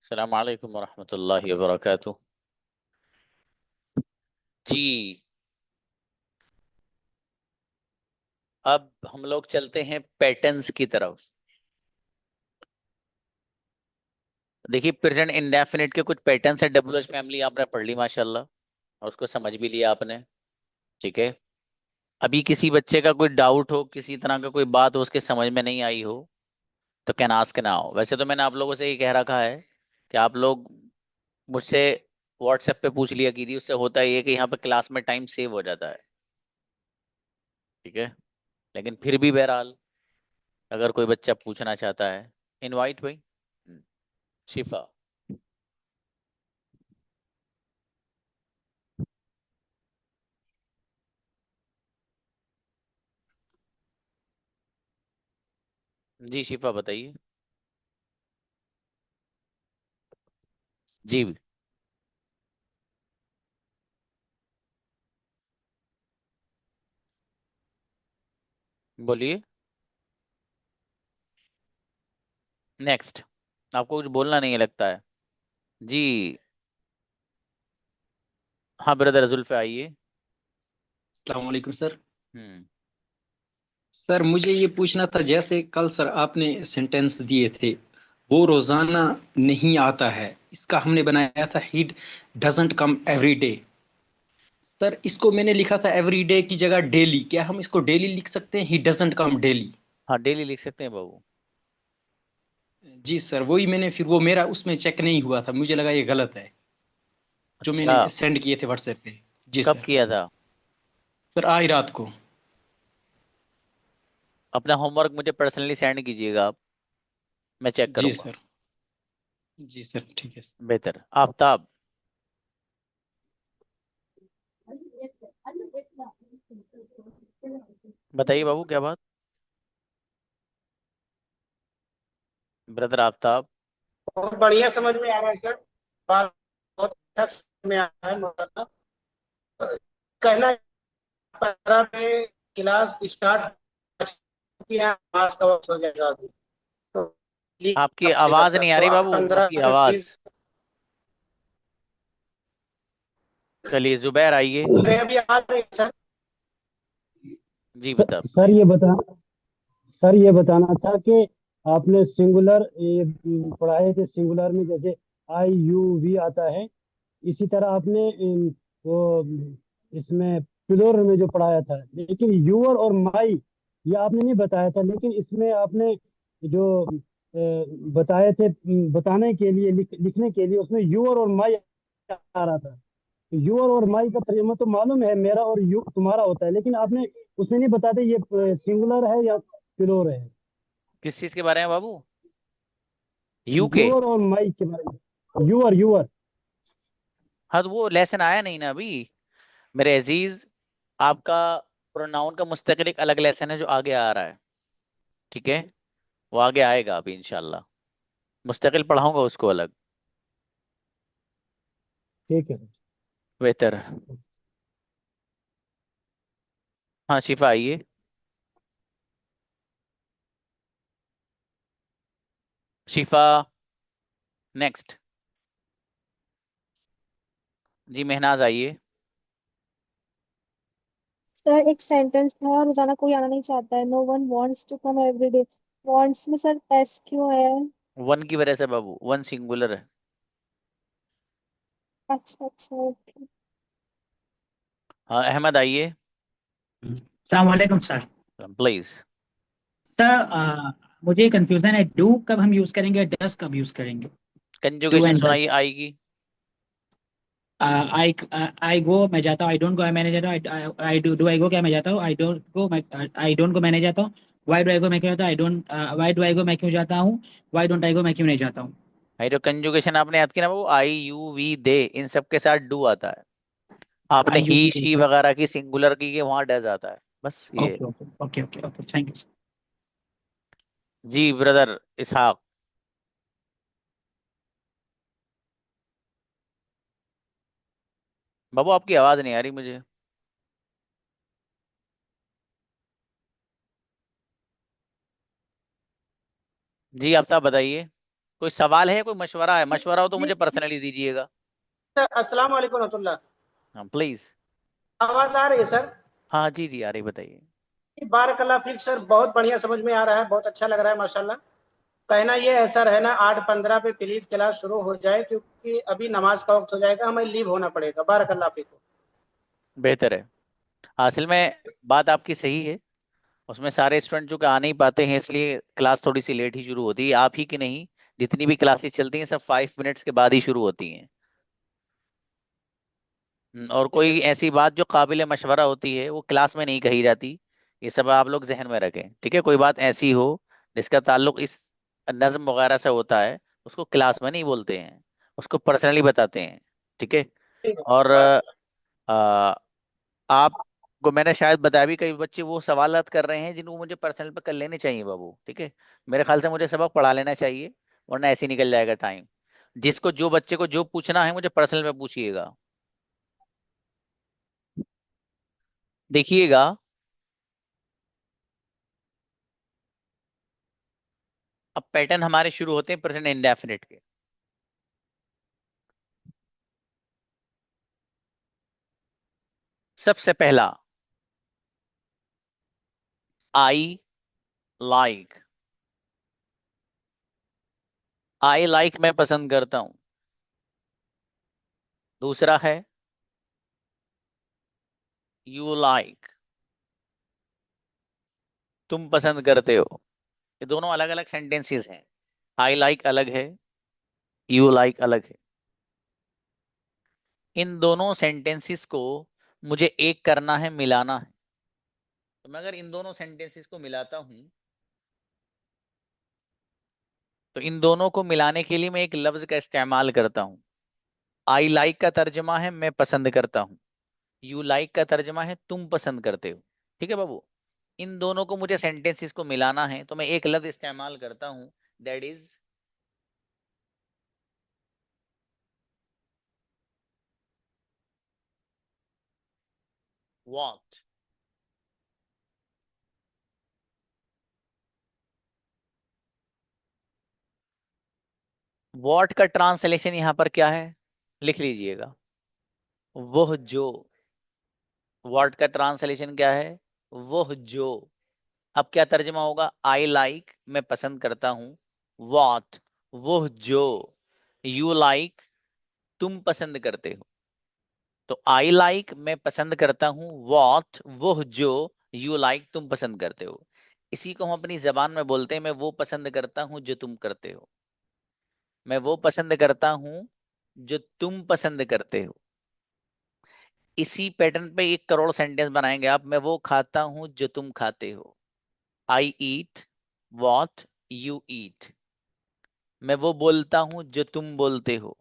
अस्सलाम वालेकुम वरहमतुल्लाहि वबरकातुह। जी, अब हम लोग चलते हैं पैटर्न्स की तरफ। देखिए, प्रेजेंट इंडेफिनिट के कुछ पैटर्न्स है। डब्ल्यू एच फैमिली आपने पढ़ ली माशाल्लाह, और उसको समझ भी लिया आपने। ठीक है। अभी किसी बच्चे का कोई डाउट हो, किसी तरह का कोई बात हो उसके समझ में नहीं आई हो, तो कैन आस्क नाउ। वैसे तो मैंने आप लोगों से ये कह रखा है कि आप लोग मुझसे व्हाट्सएप पे पूछ लिया कीजिए। उससे होता ही है कि यहाँ पे क्लास में टाइम सेव हो जाता है। ठीक है। लेकिन फिर भी बहरहाल, अगर कोई बच्चा पूछना चाहता है, इनवाइट भाई। शिफा। जी शिफा बताइए। जी बोलिए। नेक्स्ट। आपको कुछ बोलना नहीं है लगता है। जी। हाँ ब्रदर जुल्फे आइए। अस्सलाम वालेकुम सर। हम्म। सर मुझे ये पूछना था, जैसे कल सर आपने सेंटेंस दिए थे, वो रोजाना नहीं आता है, इसका हमने बनाया था he doesn't come every day. Sir इसको मैंने लिखा था एवरी डे की जगह डेली, क्या हम इसको डेली लिख सकते हैं, ही डजंट कम डेली? हाँ डेली लिख सकते हैं बाबू। जी सर, वही मैंने, फिर वो मेरा उसमें चेक नहीं हुआ था, मुझे लगा ये गलत है जो अच्छा। मैंने सेंड किए थे व्हाट्सएप पे। जी कब सर। किया था? सर आज रात को। अपना होमवर्क मुझे पर्सनली सेंड कीजिएगा आप, मैं चेक जी करूंगा। सर। जी सर ठीक है सर। बेहतर। आफ्ताब। बताइए बाबू क्या बात। ब्रदर आफ्ताब। बहुत बढ़िया समझ में आ रहा है सर। बात बहुत अच्छा समझ में आ रहा है मौलाना। कहना है, 15 में क्लास स्टार्ट किया, पास का वक्त हो जाएगा अभी तो आपकी पड़ेगा आवाज सर, नहीं आ तो रही आप बाबू, 15 आपकी में आवाज। प्लीज। चलिए जुबैर आइए। अरे अभी आ रही है सर। जी बता सर प्लीज। ये बताना था कि आपने सिंगुलर ये पढ़ाए थे। सिंगुलर में जैसे आई यू वी आता है, इसी तरह आपने वो इसमें प्लूरल में जो पढ़ाया था, लेकिन यूअर और माई ये आपने नहीं बताया था। लेकिन इसमें आपने जो बताए थे बताने के लिए, लिखने के लिए, उसमें यूअर और माई आ रहा था। यूअर और माई का तर्जुमा तो मालूम है, मेरा और यू तुम्हारा होता है, लेकिन आपने उसमें नहीं बताते ये सिंगुलर है या प्लूरल है। किस चीज के बारे में बाबू? यू के? यूअर और माई के बारे में। Your your. हाँ तो वो लेसन आया नहीं ना अभी मेरे अजीज। आपका प्रोनाउन का मुस्तकिल एक अलग लेसन है जो आगे आ रहा है। ठीक है। वो आगे आएगा अभी इंशाल्लाह। मुस्तकिल पढ़ाऊंगा उसको अलग। ठीक है। बेहतर। हाँ शिफा आइए। शिफा। नेक्स्ट। जी महनाज आइए। सर एक सेंटेंस था, रोजाना कोई आना नहीं चाहता है, no one wants to come everyday. Wants में सर एस क्यों है? वन की वजह से बाबू, वन सिंगुलर है। अच्छा अच्छा okay। हाँ अहमद आइए। सलाम वालेकुम सर। प्लीज। सर मुझे कंफ्यूजन है, डू कब हम यूज करेंगे, डस कब यूज करेंगे? डू कंजुगेशन एंड डस। सुनाइए आएगी। आई आई गो मैं जाता हूँ, आई डोंट गो मैं नहीं जाता हूँ, आई डू आई गो क्या मैं जाता हूँ, आई डोंट गो मैं नहीं जाता हूँ। व्हाई डू आई गो मैं क्यों जाता हूँ, I don't why do I go मैं क्यों जाता हूँ, व्हाई डोंट आई गो मैं क्यों नहीं जाता हूँ। भाई जो कंजुगेशन आपने याद किया ना बाबू, आई यू वी दे, इन सब के साथ डू आता है। आपने आई यू ही बी शी वगैरह की सिंगुलर की के वहां डज आता है, बस ये। Okay okay okay okay okay thank you. जी ब्रदर इसहाक। बाबू आपकी आवाज नहीं आ रही मुझे। जी आफ्ताब बताइए। कोई सवाल है, कोई मशवरा है? मशवरा हो तो जी मुझे पर्सनली दीजिएगा। सर, अस्सलाम वालेकुम रहमतुल्लाह। हाँ प्लीज। आवाज आ रही है सर? हाँ जी जी, आ रही, बताइए। बारक अल्लाह फीक सर, बहुत बढ़िया समझ में आ रहा है, बहुत अच्छा लग रहा है माशाल्लाह। कहना ये है सर, है ना, 8:15 पे प्लीज क्लास शुरू हो जाए, क्योंकि अभी नमाज का वक्त हो जाएगा, हमें लीव होना पड़ेगा। बारक अल्लाह फीक। बेहतर है। असल में बात आपकी सही है। उसमें सारे स्टूडेंट जो कि आ नहीं पाते हैं, इसलिए क्लास थोड़ी सी लेट ही शुरू होती है। आप ही की नहीं, जितनी भी क्लासेस चलती हैं सब 5 मिनट्स के बाद ही शुरू होती हैं। और ठीक है कोई ऐसी बात जो काबिल मशवरा होती है वो क्लास में नहीं कही जाती। ये सब आप लोग जहन में रखें, ठीक है? कोई बात ऐसी हो जिसका ताल्लुक इस नज्म वगैरह से होता है, उसको क्लास में नहीं बोलते हैं, उसको पर्सनली बताते हैं, ठीक है? ठीक है सर, और बारक अल्लाह। आपको मैंने शायद बताया भी, कई बच्चे वो सवालात कर रहे हैं जिनको मुझे पर्सनल पे कर लेने चाहिए बाबू, ठीक है? मेरे ख्याल से मुझे सबक पढ़ा लेना चाहिए, वरना ऐसे ही निकल जाएगा टाइम। जिसको जो बच्चे को जो पूछना है मुझे पर्सनल में पूछिएगा। देखिएगा, अब पैटर्न हमारे शुरू होते हैं प्रेजेंट इंडेफिनिट के। सबसे पहला, आई लाइक। आई लाइक मैं पसंद करता हूं। दूसरा है यू लाइक, तुम पसंद करते हो। ये दोनों अलग अलग सेंटेंसेस हैं। आई लाइक अलग है, यू लाइक अलग है। इन दोनों सेंटेंसेस को मुझे एक करना है, मिलाना है। तो मैं अगर इन दोनों सेंटेंसेस को मिलाता हूं, तो इन दोनों को मिलाने के लिए मैं एक लफ्ज का इस्तेमाल करता हूं। आई लाइक का तर्जमा है मैं पसंद करता हूं। यू लाइक का तर्जमा है तुम पसंद करते हो। ठीक है बाबू? इन दोनों को मुझे सेंटेंसेस को मिलाना है, तो मैं एक लफ्ज इस्तेमाल करता हूं, दैट इज वॉट। वॉट का ट्रांसलेशन यहां पर क्या है, लिख लीजिएगा, वह जो। वॉट का ट्रांसलेशन क्या है? वह जो। अब क्या तर्जमा होगा? आई लाइक मैं पसंद करता हूं, वॉट वह जो, यू लाइक तुम पसंद करते हो। तो आई लाइक मैं पसंद करता हूँ, वॉट वह जो, यू लाइक तुम पसंद करते हो। इसी को हम अपनी जबान में बोलते हैं, मैं वो पसंद करता हूँ जो तुम करते हो। मैं वो पसंद करता हूँ जो तुम पसंद करते हो। इसी पैटर्न पे 1 करोड़ सेंटेंस बनाएंगे आप। मैं वो खाता हूँ जो तुम खाते हो। आई ईट वॉट यू ईट। मैं वो बोलता हूँ जो तुम बोलते हो।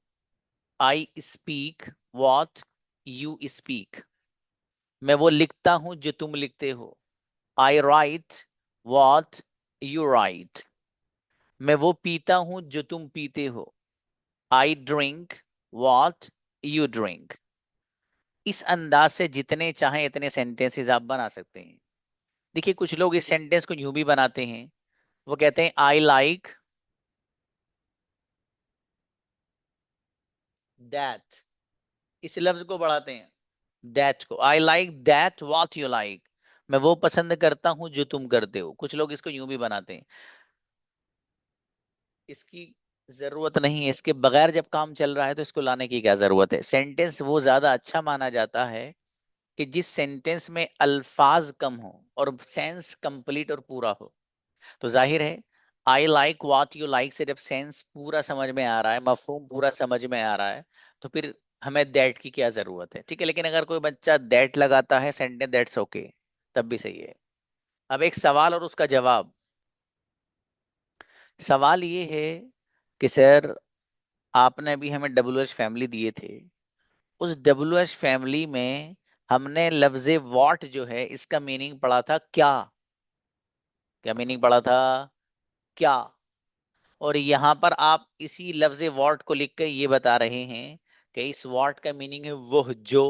I speak what you speak. मैं वो लिखता हूँ जो तुम लिखते हो। I right what you right. मैं वो पीता हूँ जो तुम पीते हो। I drink what you drink. इस अंदाज से जितने चाहें इतने सेंटेंसेस आप बना सकते हैं। देखिए, कुछ लोग इस सेंटेंस को यूं भी बनाते हैं, वो कहते हैं आई लाइक दैट, इस लफ्ज को बढ़ाते हैं, दैट को। I like that what you like. मैं वो पसंद करता हूं जो तुम करते हो। कुछ लोग इसको यूं भी बनाते हैं। इसकी जरूरत नहीं है, इसके बगैर जब काम चल रहा है तो इसको लाने की क्या जरूरत है? सेंटेंस वो ज्यादा अच्छा माना जाता है कि जिस सेंटेंस में अल्फाज कम हो और सेंस कंप्लीट और पूरा हो। तो जाहिर है, I like what you like से जब सेंस पूरा समझ में आ रहा है, मफहूम पूरा समझ में आ रहा है, तो फिर हमें दैट की क्या जरूरत है? ठीक है, लेकिन अगर कोई बच्चा दैट लगाता है सेंटेंस, दैट्स ओके, तब भी सही है। अब एक सवाल और उसका जवाब। सवाल ये है कि सर, आपने अभी हमें डब्ल्यू एच फैमिली दिए थे, उस डब्ल्यू एच फैमिली में हमने लफ्ज वॉट जो है इसका मीनिंग पढ़ा था क्या? क्या मीनिंग पढ़ा था? क्या? और यहाँ पर आप इसी लफ्ज वॉट को लिख कर ये बता रहे हैं कि इस वॉट का मीनिंग है वह जो।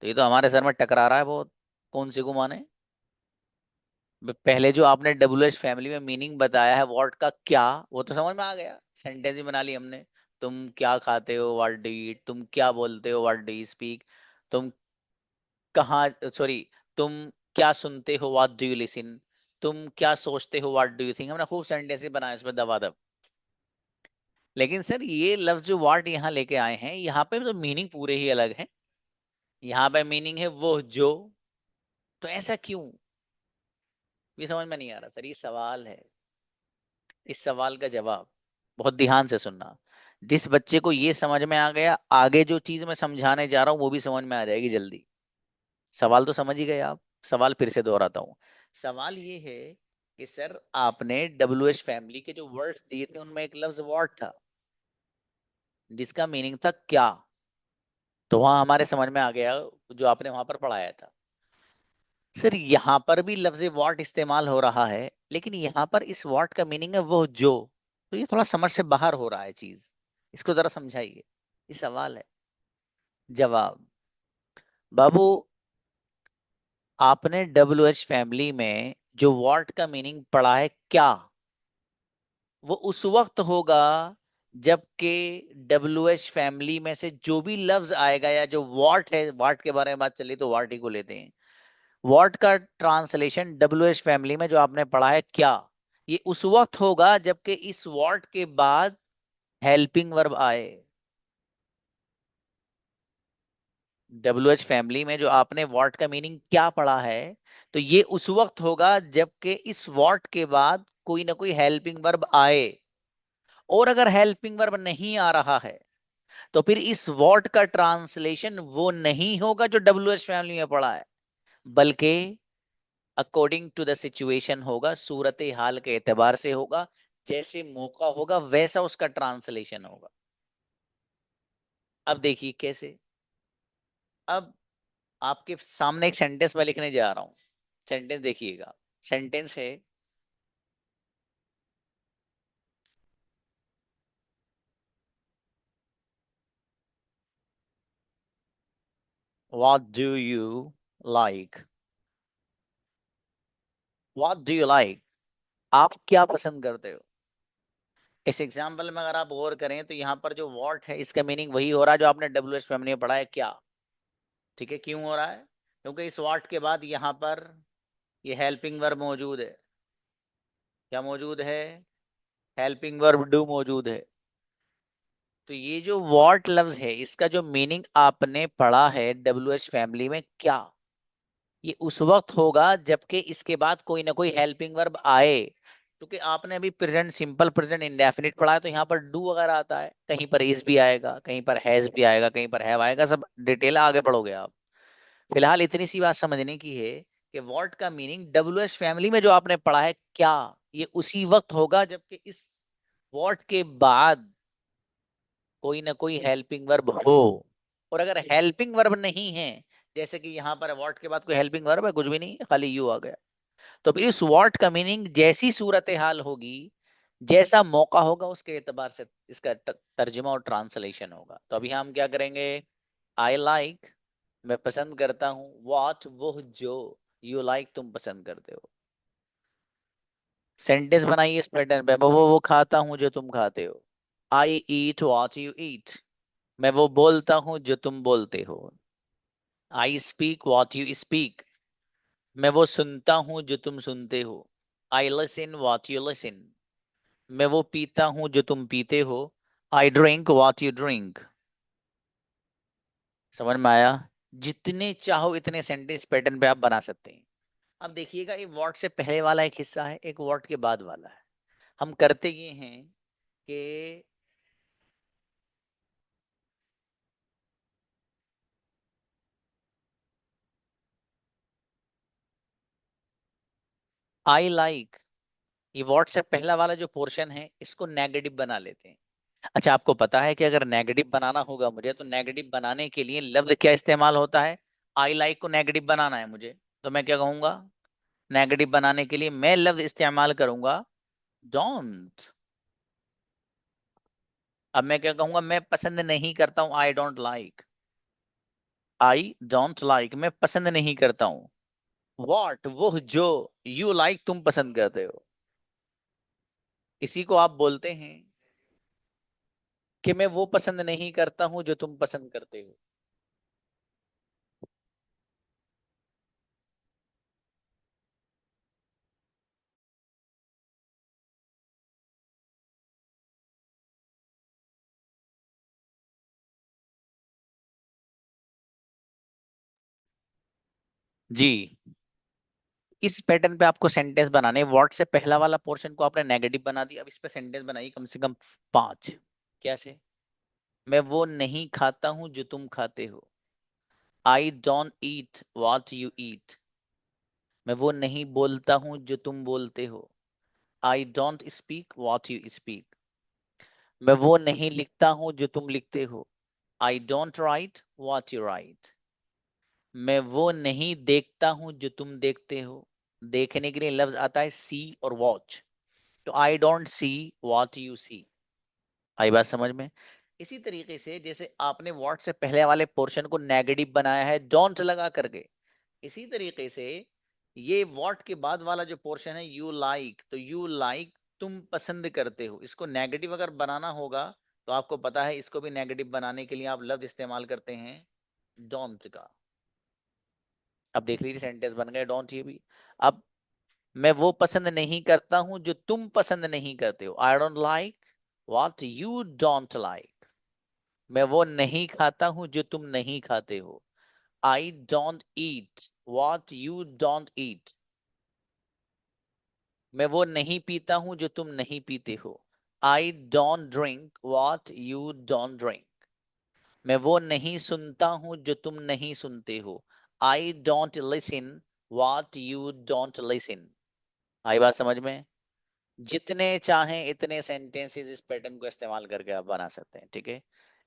तो ये तो हमारे सर में टकरा रहा है बहुत। कौन सी को माने? पहले जो आपने डब्ल्यू एच फैमिली में मीनिंग बताया है व्हाट का क्या, वो तो समझ में आ गया, सेंटेंस ही बना ली हमने। तुम क्या खाते हो, व्हाट डू यू ईट, तुम क्या बोलते हो, व्हाट डू यू स्पीक, तुम कहाँ, सॉरी, तुम क्या सुनते हो, व्हाट डू यू लिसन, तुम क्या सोचते हो, व्हाट डू यू थिंक। हमने खूब सेंटेंस बनाए इसमें दबादब। लेकिन सर ये लफ्ज जो व्हाट यहाँ लेके आए हैं, यहाँ पे तो मीनिंग पूरे ही अलग है। यहाँ पे मीनिंग है वो जो, तो ऐसा क्यों, ये समझ में नहीं आ रहा सर, ये सवाल है। इस सवाल का जवाब बहुत ध्यान से सुनना। जिस बच्चे को ये समझ में आ गया, आगे जो चीज मैं समझाने जा रहा हूँ वो भी समझ में आ जाएगी जल्दी। सवाल तो समझ ही गए आप। सवाल फिर से दोहराता हूँ। सवाल ये है कि सर आपने डब्ल्यू एच फैमिली के जो वर्ड्स दिए थे उनमें एक लफ्ज व्हाट था जिसका मीनिंग था क्या। तो वहां हमारे समझ में आ गया जो आपने वहां पर पढ़ाया था। सर यहाँ पर भी लफ्ज व्हाट इस्तेमाल हो रहा है, लेकिन यहाँ पर इस व्हाट का मीनिंग है वो जो। तो ये थोड़ा समझ से बाहर हो रहा है चीज, इसको जरा समझाइए। ये सवाल है। जवाब, बाबू, आपने डब्ल्यू एच फैमिली में जो व्हाट का मीनिंग पढ़ा है क्या, वो उस वक्त होगा जबकि डब्ल्यू एच फैमिली में से जो भी लफ्ज आएगा, या जो व्हाट है, व्हाट के बारे में बात चली तो व्हाट ही को लेते हैं। व्हाट का ट्रांसलेशन डब्ल्यू एच फैमिली में जो आपने पढ़ा है क्या, ये उस वक्त होगा जबकि इस व्हाट के बाद हेल्पिंग वर्ब आए। डब्ल्यू एच फैमिली में जो आपने व्हाट का मीनिंग क्या पढ़ा है, तो ये उस वक्त होगा जबकि इस व्हाट के बाद कोई ना कोई हेल्पिंग वर्ब आए। और अगर हेल्पिंग वर्ब नहीं आ रहा है तो फिर इस व्हाट का ट्रांसलेशन वो नहीं होगा जो डब्ल्यू एच फैमिली में पढ़ा है, बल्कि अकॉर्डिंग टू द सिचुएशन होगा, सूरत हाल के एतबार से होगा, जैसे मौका होगा वैसा उसका ट्रांसलेशन होगा। अब देखिए कैसे। अब आपके सामने एक सेंटेंस मैं लिखने जा रहा हूं। सेंटेंस देखिएगा। सेंटेंस है, what do you like. What do you like, आप क्या पसंद करते हो। इस एग्जाम्पल में अगर आप गौर करें तो यहाँ पर जो व्हाट है इसका मीनिंग वही हो रहा है जो आपने डब्ल्यू एच फैमिली में पढ़ा है क्या। ठीक है, क्यों हो रहा है, क्योंकि इस व्हाट के बाद यहाँ पर ये हेल्पिंग वर्ब मौजूद है। क्या मौजूद है, हेल्पिंग वर्ब डू मौजूद है। तो ये जो व्हाट लफ्ज है इसका जो मीनिंग आपने पढ़ा है डब्ल्यू एच फैमिली में क्या, ये उस वक्त होगा जबकि इसके बाद कोई ना कोई हेल्पिंग वर्ब आए। क्योंकि आपने अभी प्रेजेंट सिंपल, प्रेजेंट इंडेफिनिट पढ़ा है, तो यहाँ पर डू वगैरह आता है, कहीं पर इज भी आएगा, कहीं पर हैज भी आएगा, कहीं पर हैव आएगा, सब डिटेल आगे पढ़ोगे आप। फिलहाल इतनी सी बात समझने की है कि व्हाट का मीनिंग डब्ल्यू एच फैमिली में जो आपने पढ़ा है क्या, ये उसी वक्त होगा जबकि इस व्हाट के बाद कोई ना कोई हेल्पिंग वर्ब हो। और अगर हेल्पिंग वर्ब नहीं है, जैसे कि यहाँ पर व्हाट के बाद कोई हेल्पिंग वर्ब है, कुछ भी नहीं, खाली यू आ गया, तो फिर इस व्हाट का मीनिंग जैसी सूरत हाल होगी, जैसा मौका होगा, उसके एतबार से इसका तर्जुमा और ट्रांसलेशन होगा। तो अभी हम क्या करेंगे, आई लाइक, मैं पसंद करता हूँ, व्हाट वो जो, यू लाइक तुम पसंद करते हो। सेंटेंस बनाइए इस पैटर्न पे, मैं वो खाता हूँ जो तुम खाते हो। आई ईट व्हाट यू ईट, मैं वो बोलता हूँ जो तुम बोलते हो। I speak what you speak, मैं वो सुनता हूँ जो तुम सुनते हो। I listen what you listen, मैं वो पीता हूँ जो तुम पीते हो। I drink what you drink. समझ में आया। जितने चाहो इतने सेंटेंस पैटर्न पे आप बना सकते हैं। अब देखिएगा, ये वर्ड से पहले वाला एक हिस्सा है, एक वर्ड के बाद वाला है। हम करते ये हैं कि आई लाइक, ये वर्ड से पहला वाला जो पोर्शन है इसको नेगेटिव बना लेते हैं। अच्छा, आपको पता है कि अगर नेगेटिव बनाना होगा मुझे, तो नेगेटिव बनाने के लिए लफ्ज क्या इस्तेमाल होता है। आई लाइक को नेगेटिव बनाना है मुझे, तो मैं क्या कहूंगा, नेगेटिव बनाने के लिए मैं लफ्ज इस्तेमाल करूंगा डोंट। अब मैं क्या कहूंगा, मैं पसंद नहीं करता हूं, आई डोंट लाइक मैं पसंद नहीं करता हूं। वॉट वो जो, यू लाइक तुम पसंद करते हो, इसी को आप बोलते हैं कि मैं वो पसंद नहीं करता हूं जो तुम पसंद करते हो। जी, इस पैटर्न पे आपको सेंटेंस बनाने, व्हाट से पहला वाला पोर्शन को आपने नेगेटिव बना दिया, अब इस पे सेंटेंस बनाइए कम से कम 5। कैसे? मैं वो नहीं खाता हूं जो तुम खाते हो। I don't eat what you eat. मैं वो नहीं बोलता हूं जो तुम बोलते हो। I don't speak what you speak. मैं वो नहीं लिखता हूं जो तुम लिखते हो। I don't write what you right. मैं वो नहीं देखता हूं जो तुम देखते हो। देखने के लिए लफ्ज आता है सी और वॉच। तो I don't see what you see. आई बात समझ में? इसी तरीके से जैसे आपने व्हाट से पहले वाले पोर्शन को नेगेटिव बनाया है डोंट लगा करके, इसी तरीके से ये व्हाट के बाद वाला जो पोर्शन है यू लाइक, तो यू लाइक तुम पसंद करते हो, इसको नेगेटिव अगर बनाना होगा तो आपको पता है इसको भी नेगेटिव बनाने के लिए आप लफ्ज इस्तेमाल करते हैं डोंट का। अब देख लीजिए सेंटेंस बन गए डोंट ये भी। अब मैं वो पसंद नहीं करता हूं जो तुम पसंद नहीं करते हो। I don't like what you don't like. मैं वो नहीं खाता हूं जो तुम नहीं खाते हो। I don't eat what you don't eat. मैं वो नहीं पीता हूं जो तुम नहीं पीते हो। I don't drink what you don't drink. मैं वो नहीं सुनता हूं जो तुम नहीं सुनते हो। I don't listen what you don't listen. आई बात समझ में? जितने चाहें इतने सेंटेंसेस इस पैटर्न को इस्तेमाल करके आप बना सकते हैं, ठीक है।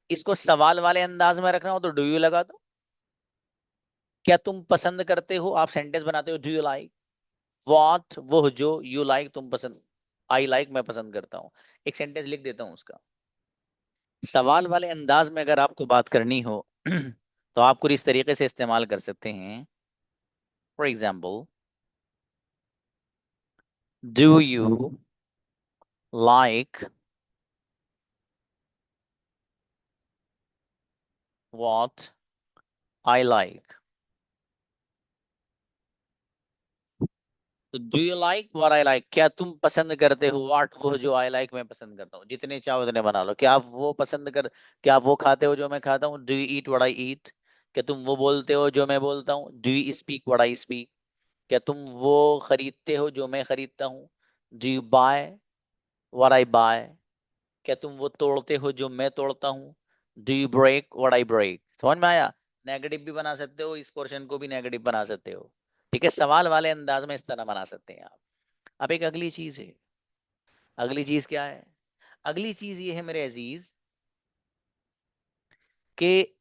इसको सवाल वाले अंदाज में रखना हो तो डू यू लगा दो। क्या तुम पसंद करते हो, आप सेंटेंस बनाते हो डू यू लाइक। व्हाट वो जो, यू लाइक तुम पसंद, आई लाइक मैं पसंद करता हूँ। एक सेंटेंस लिख देता हूँ उसका। सवाल वाले अंदाज में अगर आपको बात करनी हो तो आप कुछ इस तरीके से इस्तेमाल कर सकते हैं। For example, do you like what I like. तो do you like what I like, क्या तुम पसंद करते हो व्हाट वो जो आई लाइक मैं पसंद करता हूँ। जितने चाहो उतने बना लो। क्या आप वो पसंद कर, क्या आप वो खाते हो जो मैं खाता हूँ। Do you eat what I eat. क्या तुम वो बोलते हो जो मैं बोलता हूँ। Do you speak what I speak. क्या तुम वो खरीदते हो जो मैं खरीदता हूँ। Do you buy what I buy. क्या तुम वो तोड़ते हो जो मैं तोड़ता हूँ। Do you break what I break. समझ में आया? नेगेटिव भी बना सकते हो, इस पोर्शन को भी नेगेटिव बना सकते हो, ठीक है। सवाल वाले अंदाज में इस तरह बना सकते हैं आप। अब एक अगली चीज है। अगली चीज क्या है? अगली चीज ये है मेरे अजीज कि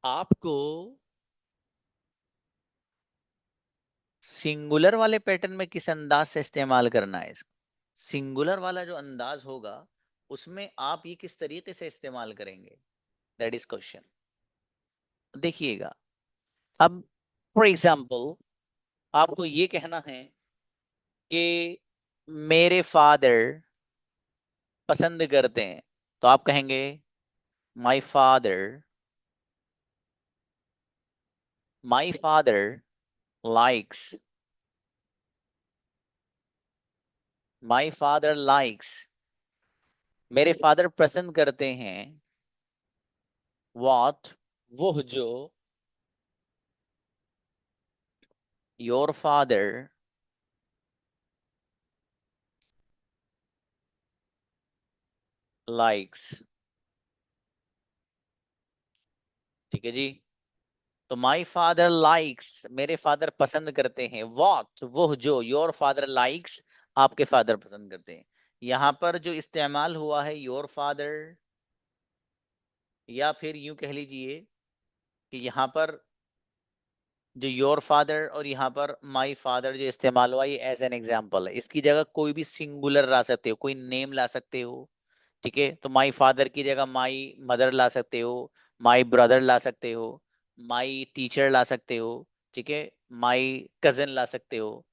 आपको सिंगुलर वाले पैटर्न में किस अंदाज से इस्तेमाल करना है इसको। सिंगुलर वाला जो अंदाज होगा उसमें आप ये किस तरीके से इस्तेमाल करेंगे, दैट इज क्वेश्चन। देखिएगा, अब फॉर एग्जाम्पल आपको ये कहना है कि मेरे फादर पसंद करते हैं, तो आप कहेंगे my father, my father likes, my father likes. मेरे फादर पसंद करते हैं व्हाट वो जो, योर फादर लाइक्स। ठीक है जी। तो माई फादर लाइक्स, मेरे फादर पसंद करते हैं व्हाट वो जो, योर फादर लाइक्स आपके फादर पसंद करते हैं। यहां पर जो इस्तेमाल हुआ है योर फादर, या फिर यूं कह लीजिए कि यहाँ पर जो योर फादर और यहाँ पर माई फादर जो इस्तेमाल हुआ ये एज एन एग्जाम्पल है। इसकी जगह कोई भी सिंगुलर ला सकते हो, कोई नेम ला सकते हो, ठीक है। तो माई फादर की जगह माई मदर ला सकते हो, माई ब्रदर ला सकते हो, माई टीचर ला सकते हो, ठीक है, माई कजिन ला सकते हो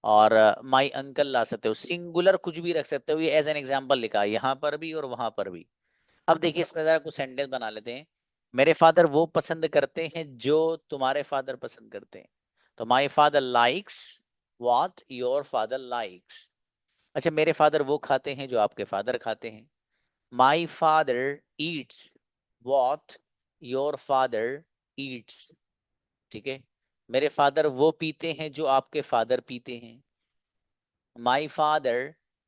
और माई अंकल ला सकते हो, सिंगुलर कुछ भी रख सकते हो, ये एज एन एग्जाम्पल लिखा है यहाँ पर भी और वहां पर भी। अब देखिए इसमें जरा कुछ सेंटेंस बना लेते हैं। मेरे फादर वो पसंद करते हैं जो तुम्हारे फादर पसंद करते हैं। तो my father likes what your father likes. अच्छा, मेरे फादर वो खाते हैं जो आपके फादर खाते हैं। My father Yeats what your father Yeats. ठीक है, मेरे फादर वो पीते हैं जो आपके फादर पीते हैं। My father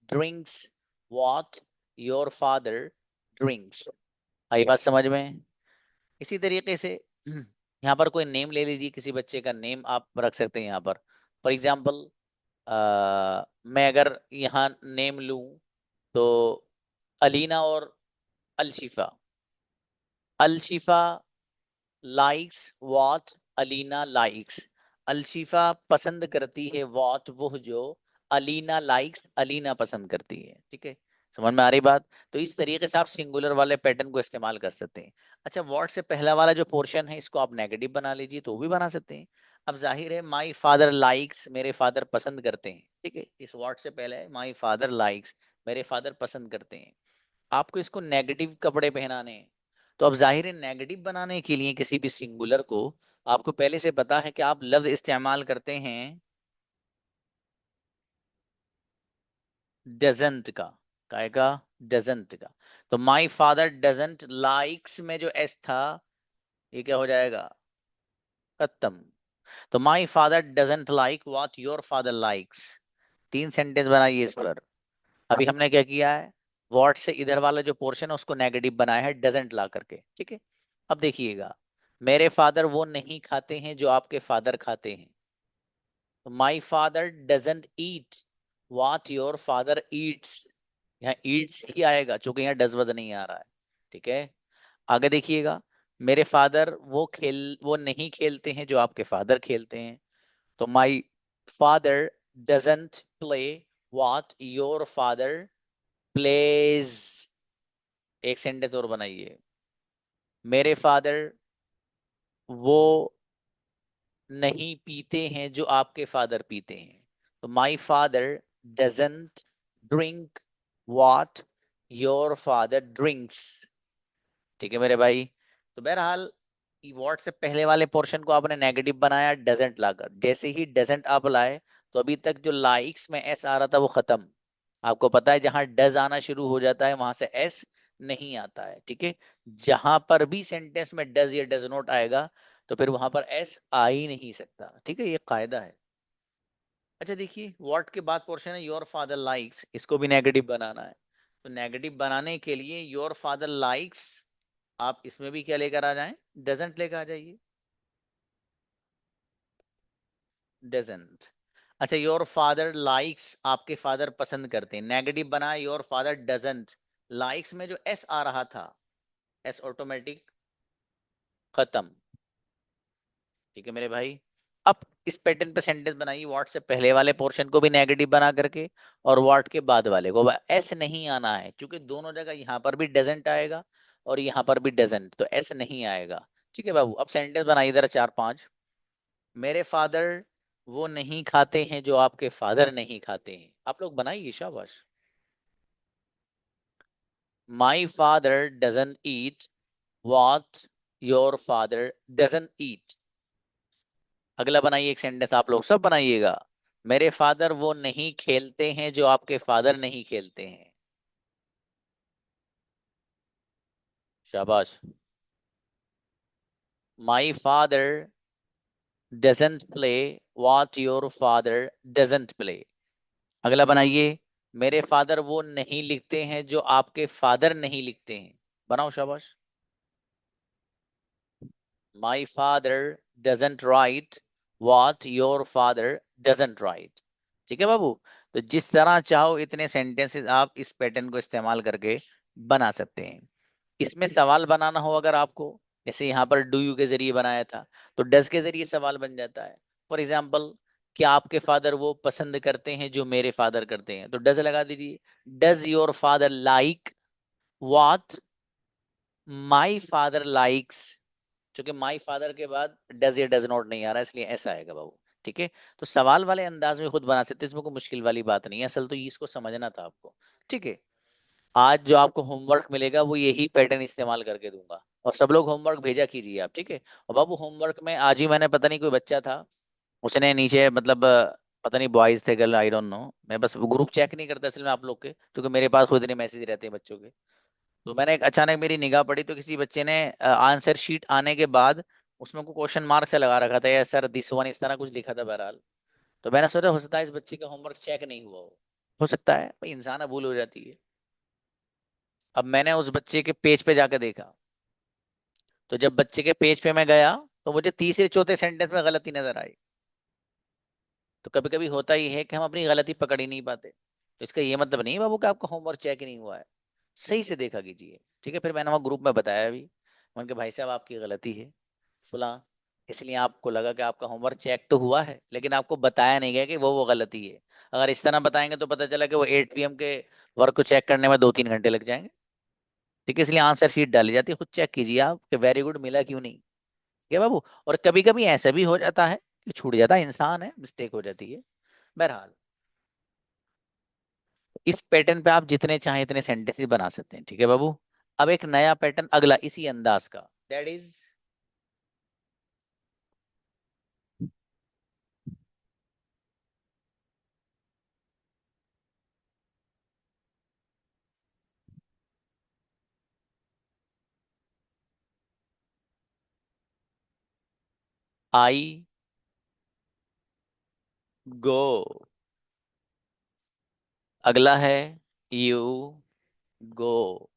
drinks what your father drinks. आई बात समझ में? इसी तरीके से यहाँ पर कोई नेम ले लीजिए, किसी बच्चे का नेम आप रख सकते हैं यहाँ पर। फॉर एग्जाम्पल मैं अगर यहाँ नेम लूं तो अलीना और Alshifa. Alshifa likes what Alina likes. Alshifa पसंद करती है व्हाट वो जो अलीना लाइक्स अलीना पसंद करती है। ठीक है, समझ में आ रही बात? तो इस तरीके से आप सिंगुलर वाले पैटर्न को इस्तेमाल कर सकते हैं। अच्छा, व्हाट से पहला वाला जो पोर्शन है इसको आप नेगेटिव बना लीजिए तो भी बना सकते हैं। अब जाहिर है माई फादर लाइक्स मेरे फादर पसंद करते हैं। ठीक है, इस व्हाट से पहले है माई फादर लाइक्स मेरे फादर पसंद करते हैं। आपको इसको नेगेटिव कपड़े पहनाने हैं। तो अब जाहिर है नेगेटिव बनाने के लिए किसी भी सिंगुलर को आपको पहले से पता है कि आप लफ्ज इस्तेमाल करते हैं डजंट का। काय का? डजंट का। तो माई फादर डजंट लाइक्स में जो एस था ये क्या हो जाएगा? खत्म। तो my father doesn't like what your father likes. तीन सेंटेंस बनाइए इस पर। अभी हमने क्या किया है, व्हाट से इधर वाला जो पोर्शन है उसको नेगेटिव बनाया है डजंट ला करके। ठीक है, अब देखिएगा, मेरे फादर वो नहीं खाते हैं जो आपके फादर खाते हैं। तो my father doesn't eat what your father Yeats. यहाँ ईट्स ही आएगा क्योंकि यहाँ डज वज नहीं आ रहा है। ठीक है, आगे देखिएगा, मेरे फादर वो नहीं खेलते हैं जो आपके फादर खेलते हैं। तो my father doesn't play what your father plays. एक सेंटेंस और बनाइए, मेरे फादर वो नहीं पीते हैं जो आपके फादर पीते हैं। तो my father doesn't drink what your father drinks. ठीक है मेरे भाई। तो बहरहाल व्हाट से पहले वाले पोर्शन को आपने नेगेटिव बनाया डजंट लाकर। जैसे ही डजंट आप लाए तो अभी तक जो लाइक्स में एस आ रहा था वो खत्म। आपको पता है जहां डज आना शुरू हो जाता है वहां से एस नहीं आता है। ठीक है, जहां पर भी सेंटेंस में डज या डज नॉट आएगा तो फिर वहां पर एस आ ही नहीं सकता। ठीक है, ये कायदा है। अच्छा देखिए, व्हाट के बाद पोर्शन है योर फादर लाइक्स, इसको भी नेगेटिव बनाना है। तो नेगेटिव बनाने के लिए योर फादर लाइक्स आप इसमें भी क्या लेकर आ जाएं, डजंट लेकर आ जाइए, डजंट। अच्छा, योर फादर लाइक्स आपके फादर पसंद करते हैं, नेगेटिव बनाए योर फादर डजंट। लाइक्स में जो एस आ रहा था एस ऑटोमेटिक खत्म। ठीक है मेरे भाई। अब इस पैटर्न पे सेंटेंस बनाइए, व्हाट से पहले वाले पोर्शन को भी नेगेटिव बना करके और व्हाट के बाद वाले को एस नहीं आना है क्योंकि दोनों जगह यहाँ पर भी डजंट आएगा और यहाँ पर भी डजंट, तो एस नहीं आएगा। ठीक है बाबू, अब सेंटेंस बनाइए इधर चार पांच। मेरे फादर वो नहीं खाते हैं जो आपके फादर नहीं खाते हैं। आप लोग बनाइए, शाबाश। My father doesn't eat what your father doesn't eat. अगला बनाइए एक सेंटेंस, आप लोग सब बनाइएगा। मेरे फादर वो नहीं खेलते हैं जो आपके फादर नहीं खेलते हैं। शाबाश। My father doesn't play what your father doesn't play. अगला बनाइए, मेरे फादर वो नहीं लिखते हैं जो आपके फादर नहीं लिखते हैं। बनाओ, शाबाश। My father doesn't right what your father doesn't right. ठीक है बाबू, तो जिस तरह चाहो इतने सेंटेंसेस आप इस पैटर्न को इस्तेमाल करके बना सकते हैं। इसमें सवाल बनाना हो अगर आपको, जैसे यहाँ पर डू यू के जरिए बनाया था तो डज के जरिए सवाल बन जाता है। फॉर एग्जाम्पल, क्या आपके फादर वो पसंद करते हैं जो मेरे फादर करते हैं, तो डज लगा दीजिए। Does your father like what my father likes. क्योंकि माई फादर के बाद डज या डज नॉट नहीं आ रहा, इसलिए ऐसा आएगा बाबू। ठीक है, तो सवाल वाले अंदाज में खुद बना सकते हैं, इसमें कोई मुश्किल वाली बात नहीं है, असल तो इसको समझना था आपको। ठीक है, आज जो आपको होमवर्क मिलेगा वो यही पैटर्न इस्तेमाल करके दूंगा, और सब लोग होमवर्क भेजा कीजिए आप। ठीक है, और बाबू होमवर्क में आज ही मैंने, पता नहीं कोई बच्चा था, उसने नीचे मतलब पता नहीं बॉयज थे गर्ल आई डोंट नो, मैं बस ग्रुप चेक नहीं करता असल में आप लोग के, क्योंकि मेरे पास खुद नहीं मैसेज रहते हैं बच्चों के। तो मैंने अचानक मेरी निगाह पड़ी तो किसी बच्चे ने आंसर शीट आने के बाद उसमें को क्वेश्चन मार्क से लगा रखा था, या सर दिस वन इस तरह कुछ लिखा था बहरहाल। तो मैंने सोचा हो सकता है इस बच्चे का होमवर्क चेक नहीं हुआ हो सकता है भाई, इंसान है, भूल हो जाती है। अब मैंने उस बच्चे के पेज पे जाकर देखा, तो जब बच्चे के पेज पे मैं गया तो मुझे तीसरे चौथे सेंटेंस में गलती नजर आई। तो कभी कभी होता ही है कि हम अपनी गलती पकड़ ही नहीं पाते, तो इसका ये मतलब नहीं है बाबू कि आपका होमवर्क चेक ही नहीं हुआ है, सही से देखा कीजिए। ठीक है, फिर मैंने वहाँ ग्रुप में बताया भी, मैंने कहा भाई साहब आपकी गलती है फला, इसलिए आपको लगा कि आपका होमवर्क चेक तो हुआ है, लेकिन आपको बताया नहीं गया कि वो गलती है। अगर इस तरह बताएंगे तो पता चला कि वो 8 PM के वर्क को चेक करने में 2-3 घंटे लग जाएंगे। ठीक है, इसलिए आंसर शीट डाली जाती है, खुद चेक कीजिए आप कि वेरी गुड मिला क्यों नहीं। ठीक है बाबू, और कभी कभी ऐसा भी हो जाता है कि छूट जाता है, इंसान है, मिस्टेक हो जाती है। बहरहाल इस पैटर्न पे आप जितने चाहे इतने सेंटेंसेस बना सकते हैं। ठीक है बाबू, अब एक नया पैटर्न अगला इसी अंदाज का, दैट इज आई गो। अगला है यू गो।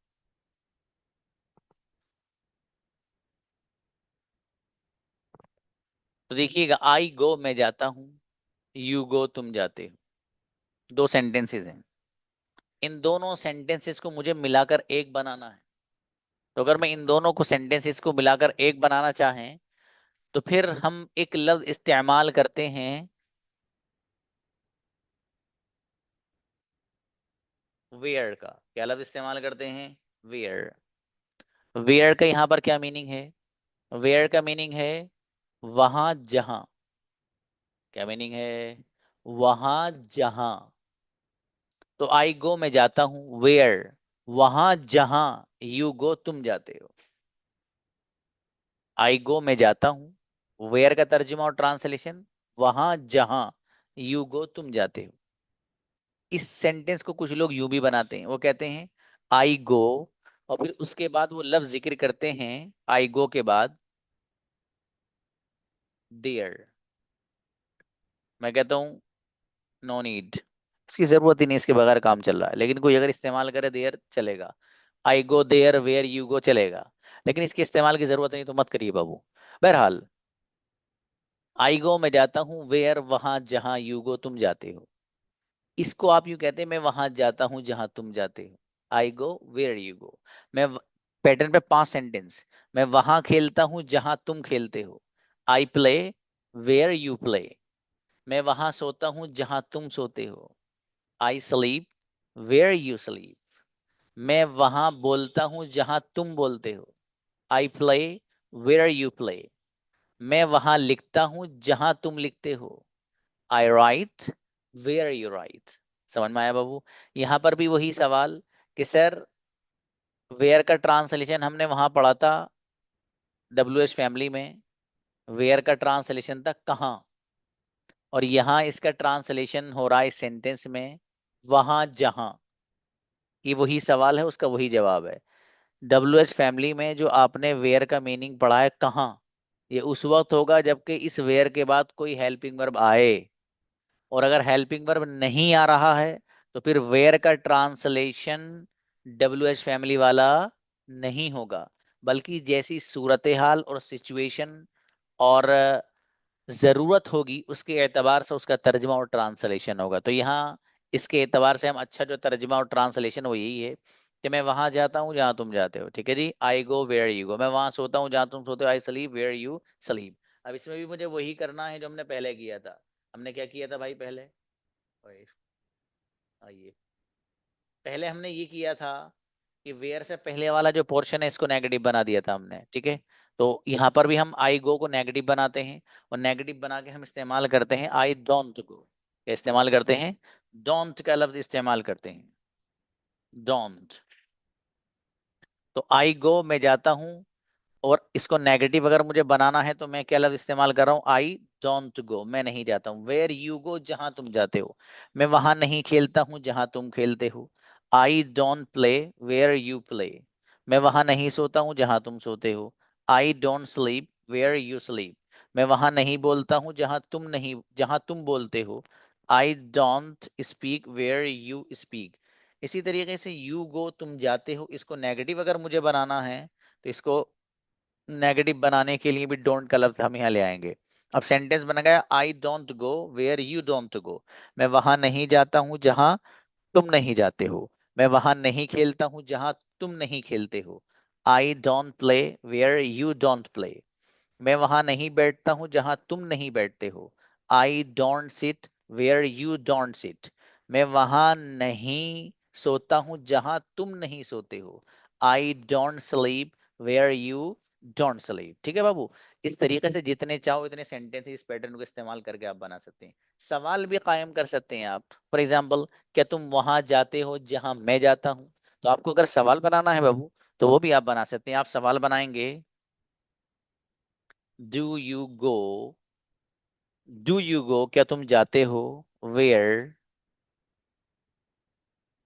तो देखिएगा, आई गो मैं जाता हूं, यू गो तुम जाते हो, दो सेंटेंसेस हैं। इन दोनों सेंटेंसेस को मुझे मिलाकर एक बनाना है। तो अगर मैं इन दोनों को सेंटेंसेस को मिलाकर एक बनाना चाहें तो फिर हम एक लफ्ज इस्तेमाल करते हैं वेयर का। क्या लफ्ज इस्तेमाल करते हैं? वेयर। वेयर का यहाँ पर क्या मीनिंग है? वेयर का मीनिंग है वहां जहां। क्या मीनिंग है? वहां जहां। तो आई गो मैं जाता हूं, वेयर वहां जहां, यू गो तुम जाते हो। आई गो मैं जाता हूं, वेयर का तर्जुमा और ट्रांसलेशन वहां जहां, यू गो तुम जाते हो। इस सेंटेंस को कुछ लोग यूं भी बनाते हैं, वो कहते हैं आई गो, और फिर उसके बाद वो लफ्ज जिक्र करते हैं आई गो के बाद देयर। मैं कहता हूँ नो नीड, इसकी जरूरत ही नहीं, इसके बगैर काम चल रहा है। लेकिन कोई अगर इस्तेमाल करे देयर चलेगा, I go there where you go चलेगा, लेकिन इसके इस्तेमाल की जरूरत नहीं तो मत करिए बाबू। बहरहाल आई गो मैं जाता हूँ, वेयर वहां जहां, यू गो तुम जाते हो। इसको आप यूं कहते हैं मैं वहां जाता हूं जहां तुम जाते हो, आई गो वेयर यू गो। मैं पैटर्न पे 5 सेंटेंस। मैं वहां खेलता हूं जहां तुम खेलते हो, I play where you play. मैं वहां सोता हूं जहां तुम सोते हो, I sleep where you sleep. मैं वहां बोलता हूं जहां तुम बोलते हो, I play where you play. मैं वहां लिखता हूं जहां तुम लिखते हो, I write where you write. समझ में आया बाबू? यहाँ पर भी वही सवाल कि सर वेयर का ट्रांसलेशन हमने वहां पढ़ा था WH फैमिली में, वेयर का ट्रांसलेशन था कहाँ, और यहाँ इसका ट्रांसलेशन हो रहा है इस सेंटेंस में वहां जहां। ये वही सवाल है, उसका वही जवाब है। WH फैमिली में जो आपने वेयर का मीनिंग पढ़ा है कहाँ, ये उस वक्त होगा जबकि इस वेयर के बाद कोई हेल्पिंग वर्ब आए, और अगर हेल्पिंग वर्ब नहीं आ रहा है तो फिर वेयर का ट्रांसलेशन WH फैमिली वाला नहीं होगा, बल्कि जैसी सूरत हाल और सिचुएशन और जरूरत होगी उसके एतबार से उसका तर्जमा और ट्रांसलेशन होगा। तो यहाँ इसके एतबार से हम अच्छा जो तर्जमा और ट्रांसलेशन वो यही है कि मैं वहां जाता हूँ जहां तुम जाते हो। ठीक है जी, आई गो वेयर यू गो। मैं वहां सोता हूँ जहां तुम सोते हो, I sleep where you sleep. अब इसमें भी मुझे वही करना है जो हमने पहले किया था। हमने क्या किया था भाई पहले? ओए, आइए, पहले हमने ये किया था कि वेयर से पहले वाला जो पोर्शन है इसको नेगेटिव बना दिया था हमने। ठीक है, तो यहाँ पर भी हम आई गो को नेगेटिव बनाते हैं, और नेगेटिव बना के हम इस्तेमाल करते हैं आई डोंट गो। इस्तेमाल करते हैं, डोंट का लफ्ज इस्तेमाल करते हैं, डोंट। तो आई गो मैं जाता हूँ, और इसको नेगेटिव अगर मुझे बनाना है तो मैं क्या लफ्ज इस्तेमाल कर रहा हूँ, आई डोंट गो, मैं नहीं जाता हूँ। वेयर यू गो, जहां तुम जाते हो, मैं वहां नहीं खेलता हूँ जहां तुम खेलते हो। I don't play where you play, मैं वहां नहीं सोता हूँ जहां तुम सोते हो। I don't sleep where you sleep, मैं वहां नहीं बोलता हूँ जहां तुम बोलते हो। I don't speak where you speak. इसी तरीके से यू गो तुम जाते हो, इसको नेगेटिव अगर मुझे बनाना है तो इसको नेगेटिव बनाने के लिए भी डोंट का लफ्ज हम यहाँ ले आएंगे। अब सेंटेंस बन गया, I don't go where you don't go, मैं वहां नहीं जाता हूँ जहां तुम नहीं जाते हो। मैं वहां नहीं खेलता हूँ जहां तुम नहीं खेलते हो। I don't play where you don't play, मैं वहां नहीं बैठता हूं जहां तुम नहीं बैठते हो। I don't sit where you don't sit, मैं वहां नहीं सोता हूं जहां तुम नहीं सोते हो। I don't sleep where you don't sleep. ठीक है बाबू, इस तरीके से जितने चाहो इतने सेंटेंस इस पैटर्न को इस्तेमाल करके आप बना सकते हैं। सवाल भी कायम कर सकते हैं आप। फॉर एग्जाम्पल, क्या तुम वहां जाते हो जहां मैं जाता हूं? तो आपको अगर सवाल बनाना है बाबू तो वो भी आप बना सकते हैं। आप सवाल बनाएंगे, do you go, do you गो क्या तुम जाते हो, वेयर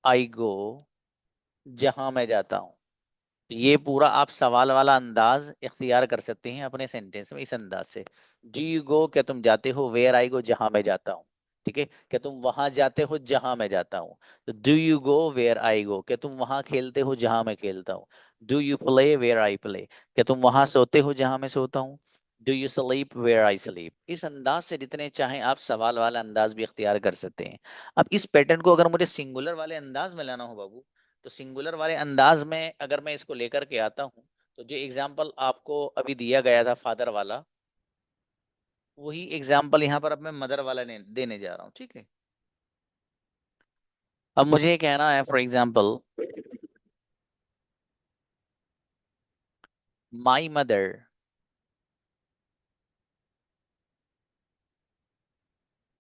आई गो जहां मैं जाता हूं। तो ये पूरा आप सवाल वाला अंदाज इख्तियार कर सकते हैं अपने सेंटेंस में इस अंदाज से। डू यू गो क्या तुम जाते हो, वेयर आई गो जहां मैं जाता हूँ। ठीक है, क्या तुम वहां जाते हो जहां मैं जाता हूँ। तो do you go where I go, क्या तुम वहां खेलते हो जहां मैं खेलता हूँ। Do you play where I play, क्या तुम वहां सोते हो जहां मैं सोता हूँ। Do you sleep where I sleep. इस अंदाज से जितने चाहें आप सवाल वाला अंदाज भी इख्तियार कर सकते हैं। अब इस पैटर्न को अगर मुझे सिंगुलर वाले अंदाज में लाना हो बाबू, तो सिंगुलर वाले अंदाज में अगर मैं इसको लेकर के आता हूँ, तो जो एग्जाम्पल आपको अभी दिया गया था फादर वाला, वही एग्जाम्पल यहाँ पर अब मैं मदर वाला देने जा रहा हूँ। ठीक है, अब मुझे ये कहना है for example, my mother,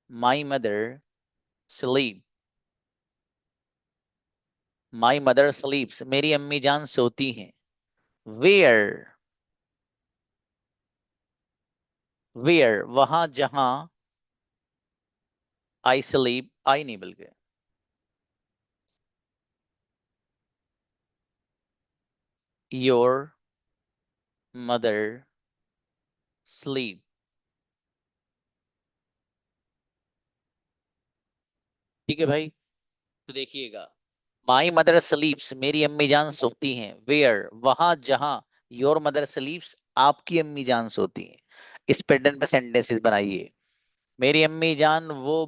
my mother sleep, my mother स्लीप्स, मेरी अम्मी जान सोती हैं। वेयर, वेयर वहां जहां, आई स्लीप, आई नहीं बल्कि योर मदर स्लीप। ठीक है भाई, तो देखिएगा, माई मदर स्लीप्स मेरी अम्मी जान सोती हैं। वेयर वहां जहां, योर मदर स्लीप्स आपकी अम्मी जान सोती हैं। इस पैटर्न पे सेंटेंसेस बनाइए। मेरी अम्मी जान वो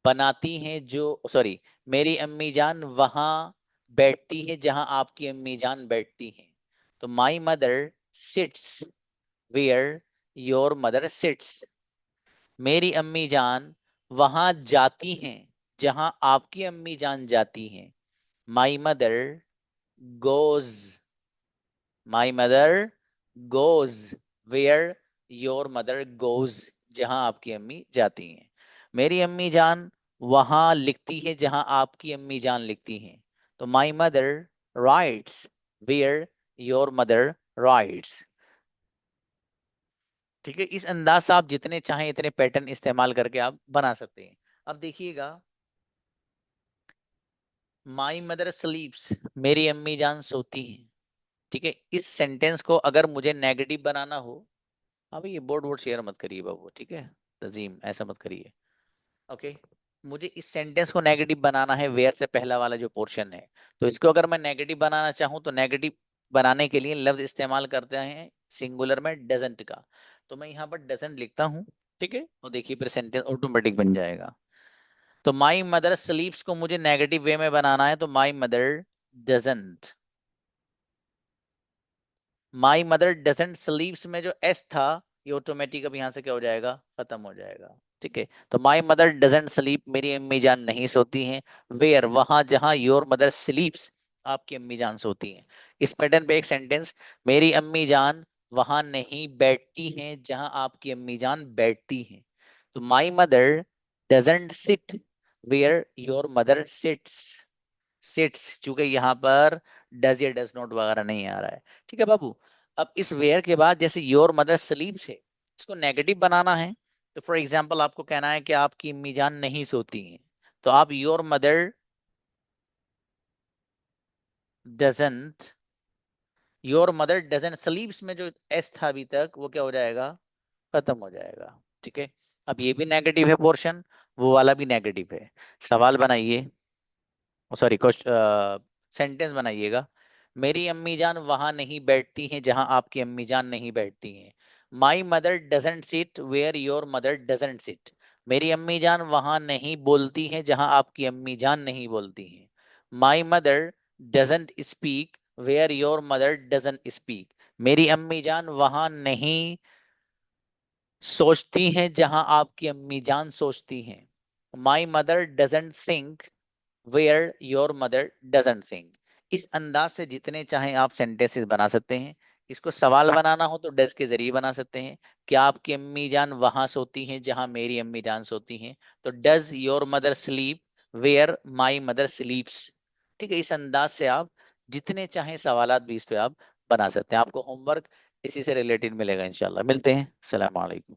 बनाती हैं जो, सॉरी, मेरी अम्मी जान वहां बैठती है जहां आपकी अम्मी जान बैठती हैं। तो my mother sits where your mother sits, मेरी अम्मी जान वहां जाती हैं जहां आपकी अम्मी जान जाती हैं। My mother goes, my mother goes where your mother goes, जहां आपकी अम्मी जाती हैं। मेरी अम्मी जान वहां लिखती है जहां आपकी अम्मी जान लिखती हैं। तो my mother writes where your mother writes. ठीक है, इस अंदाज से आप जितने चाहें इतने पैटर्न इस्तेमाल करके आप बना सकते हैं। अब देखिएगा, माई मदर स्लीप्स मेरी अम्मी जान सोती हैं। ठीक है, इस सेंटेंस को अगर मुझे नेगेटिव बनाना हो, हाँ भाई ये बोर्ड वोर्ड शेयर मत करिए बाबू, ठीक है, तजीम ऐसा मत करिए। ओके, मुझे इस सेंटेंस को नेगेटिव बनाना है, वेयर से पहला वाला जो पोर्शन है। तो इसको अगर मैं नेगेटिव बनाना चाहूँ तो नेगेटिव बनाने के लिए लफ्ज इस्तेमाल करते हैं सिंगुलर में डजंट का। तो मैं यहाँ पर डजंट लिखता हूँ। ठीक है, तो देखिए फिर सेंटेंस ऑटोमेटिक बन जाएगा। तो माई मदर स्लीप्स को मुझे नेगेटिव वे में बनाना है, तो my mother doesn't, my mother doesn't स्लीप्स में जो एस था ये ऑटोमेटिक अब यहाँ से क्या हो जाएगा, खत्म हो जाएगा। ठीक है, तो माई मदर डजंट स्लीप मेरी अम्मी जान नहीं सोती हैं। वेयर वहां जहां योर मदर स्लीप्स आपकी अम्मी जान सोती हैं। इस पैटर्न पे एक सेंटेंस, मेरी अम्मी जान वहां नहीं बैठती हैं जहां आपकी अम्मी जान बैठती हैं। तो my mother doesn't sit where your mother sits. Sits चूंकि यहाँ पर डज या डज नॉट वगैरह नहीं आ रहा है। ठीक है बाबू। अब इस वेयर के बाद जैसे योर मदर स्लीप्स है, इसको नेगेटिव बनाना है। तो फॉर एग्जाम्पल आपको कहना है कि आपकी अम्मी जान नहीं सोती हैं, तो आप your mother doesn't, your mother doesn't स्लीप्स में जो एस था अभी तक वो क्या हो जाएगा, खत्म हो जाएगा। ठीक है। अब ये भी नेगेटिव है पोर्शन, वो वाला भी नेगेटिव है। सवाल बनाइए, सॉरी क्वेश्चन, सेंटेंस बनाइएगा। मेरी अम्मी जान वहां नहीं बैठती हैं जहां आपकी अम्मी जान नहीं बैठती हैं। My mother doesn't sit where your mother doesn't sit. मेरी अम्मी जान वहां नहीं बोलती हैं जहां आपकी अम्मी जान नहीं बोलती हैं। My mother doesn't speak where your mother doesn't speak. मेरी अम्मी जान वहां नहीं सोचती हैं जहां आपकी अम्मी जान सोचती हैं। My mother doesn't think where your mother doesn't think. इस अंदाज से जितने चाहें आप सेंटेंसेस बना सकते हैं। इसको सवाल बनाना हो तो डज के जरिए बना सकते हैं। क्या आपकी अम्मी जान वहां सोती हैं जहां मेरी अम्मी जान सोती हैं, तो does your mother sleep where my mother sleeps. ठीक है। इस अंदाज से आप जितने चाहें सवालात भी इस पे आप बना सकते हैं। आपको होमवर्क इसी से रिलेटेड मिलेगा इंशाल्लाह। मिलते हैं। सलाम अलैकुम।